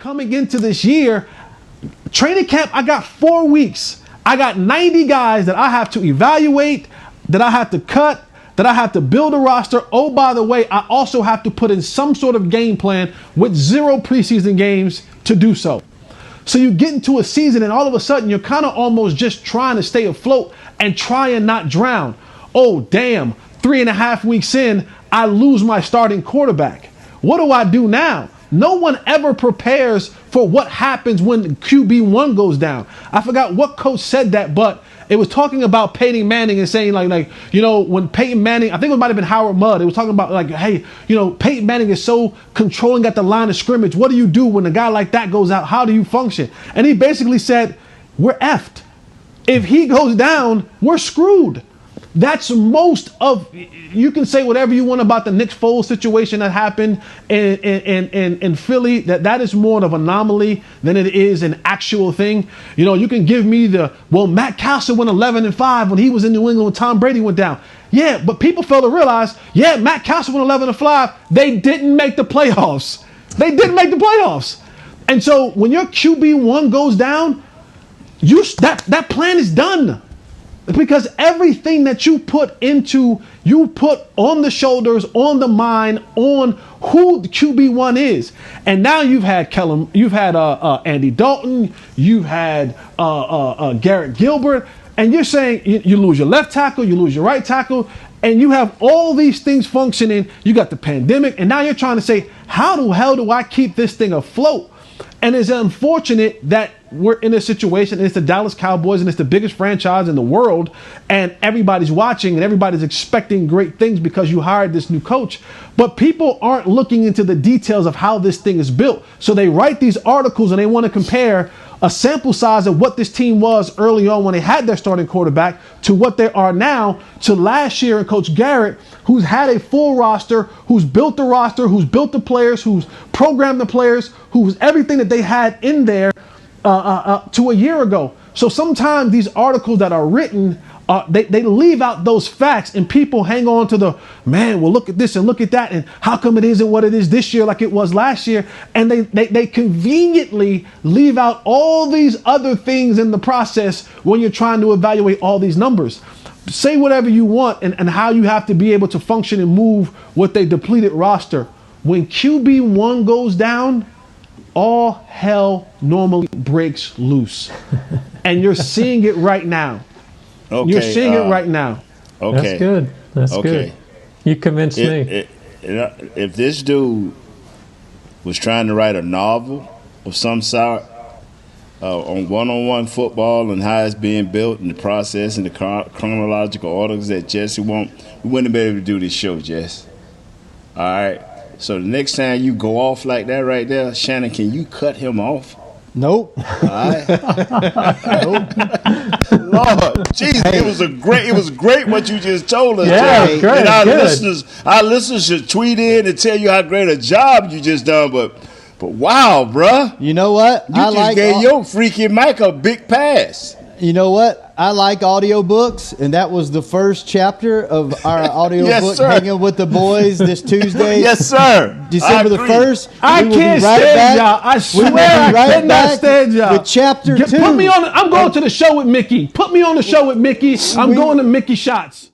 coming into this year, training camp, I got 4 weeks. I got 90 guys that I have to evaluate, that I have to cut, that I have to build a roster. Oh, by the way, I also have to put in some sort of game plan with 0 preseason games to do so. So you get into a season and all of a sudden you're kind of almost just trying to stay afloat and try and not drown. Oh, damn, 3.5 weeks in, I lose my starting quarterback. What do I do now? No one ever prepares for what happens when QB1 goes down. I forgot what coach said that, but it was talking about Peyton Manning and saying like, when Peyton Manning, I think it might have been Howard Mudd. It was talking about like, hey, Peyton Manning is so controlling at the line of scrimmage. What do you do when a guy like that goes out? How do you function? And he basically said, we're effed. If he goes down, we're screwed. That's most of, you can say whatever you want about the Nick Foles situation that happened in Philly. That is more of an anomaly than it is an actual thing. You can give me Matt Castle went 11-5 when he was in New England when Tom Brady went down. Yeah, but people fail to realize, Matt Castle went 11-5. They didn't make the playoffs. And so when your QB1 goes down, that plan is done. Because everything that you put on the shoulders, on the mind, on who the QB1 is. And now you've had Andy Dalton, you've had Garrett Gilbert, and you're saying you lose your left tackle, you lose your right tackle, and you have all these things functioning. You got the pandemic, and now you're trying to say, how the hell do I keep this thing afloat? And it's unfortunate that we're in a situation, and it's the Dallas Cowboys, and it's the biggest franchise in the world, and everybody's watching, and everybody's expecting great things because you hired this new coach. But people aren't looking into the details of how this thing is built. So they write these articles, and they want to compare a sample size of what this team was early on when they had their starting quarterback to what they are now to last year and Coach Garrett, who's had a full roster, who's built the roster, who's built the players, who's programmed the players, who's everything that they had in there to a year ago. So sometimes these articles that are written, they leave out those facts, and people hang on to look at this and look at that, and how come it isn't what it is this year like it was last year? And they conveniently leave out all these other things in the process when you're trying to evaluate all these numbers. Say whatever you want and how you have to be able to function and move with a depleted roster. When QB1 goes down, all hell normally breaks loose. And you're seeing it right now. Okay, you're seeing it right now. Okay. That's good. You convinced me. If this dude was trying to write a novel of some sort on one-on-one football and how it's being built and the process and the chronological orders that Jesse wants, we wouldn't be able to do this show, Jess. All right? So the next time you go off like that right there, Shannon, can you cut him off? Nope. All right. Lord, Jesus, it was great what you just told us. Yeah, great. And our listeners should tweet in and tell you how great a job you just done. But wow, bruh. You know what? You gave your freaky Mike a big pass. You know what? I like audiobooks, and that was the first chapter of our audiobook, Hanging with the Boys, this Tuesday. Yes, sir. December the 1st. I can't stand y'all. I swear I cannot stand y'all. With chapter 2. Put me on. I'm going to the show with Mickey. Put me on the show with Mickey. I'm going to Mickey Shots.